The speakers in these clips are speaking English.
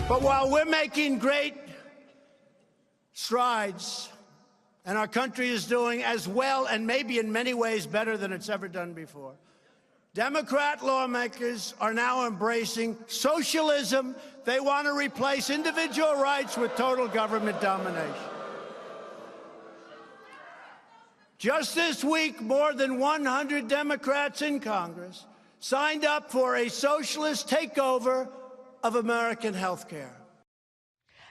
But while we're making great strides, and our country is doing as well and maybe in many ways better than it's ever done before, Democrat lawmakers are now embracing socialism. They want to replace individual rights with total government domination. Just this week, more than 100 Democrats in Congress signed up for a socialist takeover of American health care.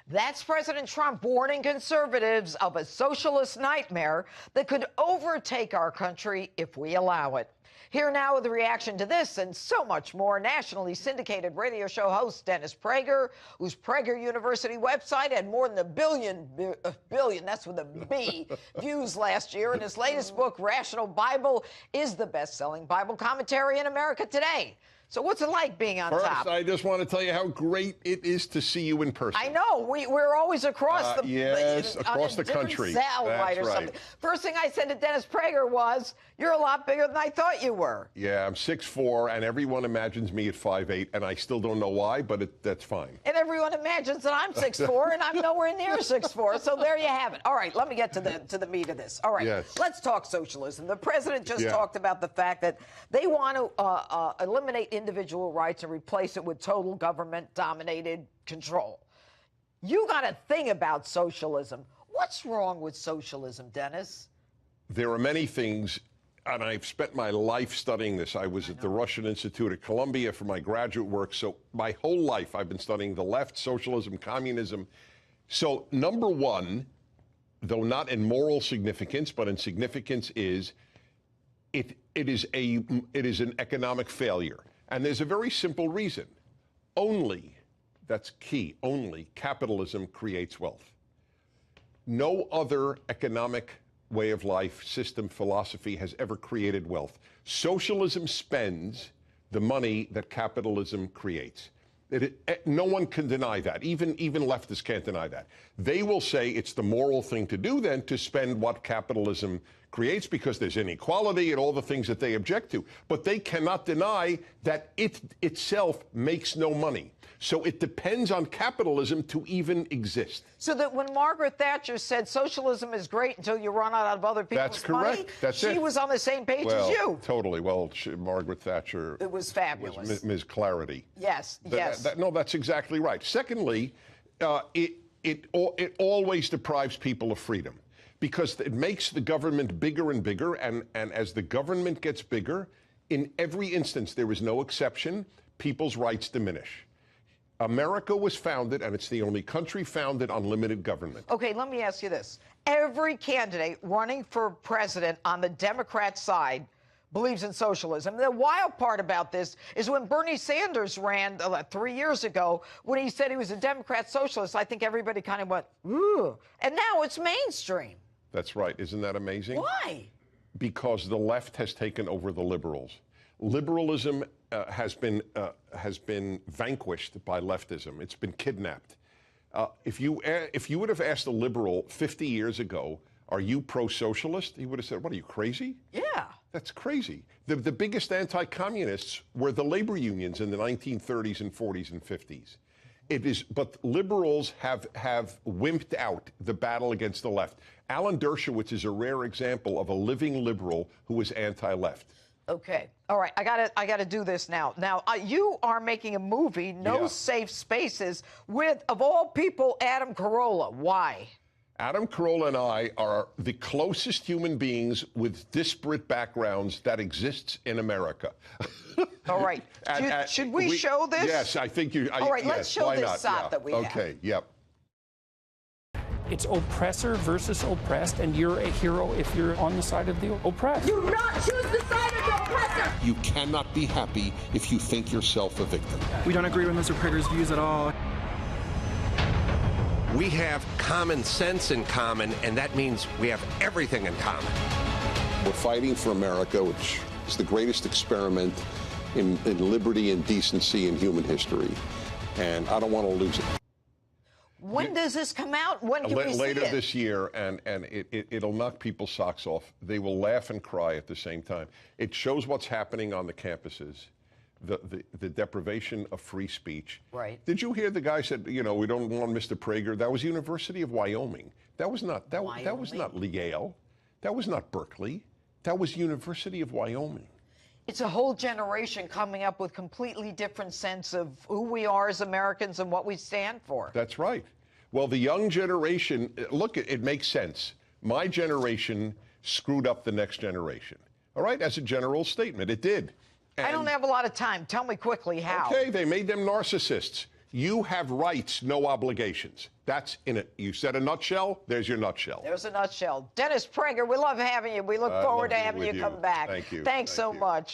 That's President Trump warning conservatives of a socialist nightmare that could overtake our country if we allow it. Here now with the reaction to this and so much more, nationally syndicated radio show host Dennis Prager, whose Prager University website had more than a billion, that's with a B, views last year. And his latest book, Rational Bible, is the best-selling Bible commentary in America today. So what's it like being on top? First, I just want to tell you how great it is to see you in person. I know. We're always across the across the country. Satellite or something. First thing I said to Dennis Prager was, "You're a lot bigger than I thought you were." Yeah, I'm 6'4", and everyone imagines me at 5'8", and I still don't know why, but that's fine. And everyone imagines that I'm 6'4", and I'm nowhere near 6'4". So there you have it. All right, let me get to the meat of this. All right, let's talk socialism. The president just talked about the fact that they want to eliminate individual rights and replace it with total government-dominated control. You got a thing about socialism. What's wrong with socialism, Dennis? There are many things, and I've spent my life studying this. I was at the Russian Institute at Columbia for my graduate work, so my whole life I've been studying the left, socialism, communism. So number one, though not in moral significance, but in significance, is it is an economic failure. And there's a very simple reason. Only, that's key, only capitalism creates wealth. No other economic way of life, system, philosophy has ever created wealth. Socialism spends the money that capitalism creates. No one can deny that. Even leftists can't deny that. They will say it's the moral thing to do then to spend what capitalism creates because there's inequality and all the things that they object to. But they cannot deny that it itself makes no money. So it depends on capitalism to even exist. So that when Margaret Thatcher said socialism is great until you run out of other people's money, she was on the same page as you. Totally. Well, Margaret Thatcher. It was fabulous. Was Ms. Clarity. Yes, yes. No, that's exactly right. Secondly, it always deprives people of freedom because it makes the government bigger and bigger. And as the government gets bigger, in every instance, there is no exception, people's rights diminish. America was founded, and it's the only country founded on limited government. Okay, let me ask you this. Every candidate running for president on the Democrat side believes in socialism. The wild part about this is when Bernie Sanders ran 3 years ago, when he said he was a Democrat socialist, I think everybody kind of went, ooh. And now it's mainstream. That's right. Isn't that amazing? Why? Because the left has taken over the liberals. Liberalism has been vanquished by leftism. It's been kidnapped. If you would have asked a liberal 50 years ago, are you pro-socialist? He would have said, what, are you crazy? Yeah. That's crazy. The biggest anti-communists were the labor unions in the 1930s and 40s and 50s. But liberals have wimped out the battle against the left. Alan Dershowitz is a rare example of a living liberal who was anti-left. Okay. All right. I gotta do this now. Now, you are making a movie, No Safe Spaces, with, of all people, Adam Carolla. Why? Adam Carolla and I are the closest human beings with disparate backgrounds that exists in America. All right. Should we show this? Yes, I think you... All right, let's show this shot that we have. Okay, yep. It's oppressor versus oppressed, and you're a hero if you're on the side of the oppressed. Do not choose the side of the oppressor! You cannot be happy if you think yourself a victim. We don't agree with Mr. Prager's views at all. We have common sense in common, and that means we have everything in common. We're fighting for America, which is the greatest experiment in liberty and decency in human history, and I don't want to lose it. When does this come out? When can we see it? Later this year, and it'll knock people's socks off. They will laugh and cry at the same time. It shows what's happening on the campuses. the deprivation of free speech. Right. Did you hear the guy said, you know, we don't want Mr. Prager? That was University of Wyoming. That was not that was not Yale. That was not Berkeley. That was University of Wyoming. It's a whole generation coming up with completely different sense of who we are as Americans and what we stand for. That's right. Well, the young generation, look, it makes sense. My generation screwed up the next generation. All right, as a general statement, it did. I don't have a lot of time. Tell me quickly how. Okay, they made them narcissists. You have rights, no obligations. That's in it. You said a nutshell, there's your nutshell. There's a nutshell. Dennis Prager, we love having you. We look forward to having you come back. Thank you. Thanks so much.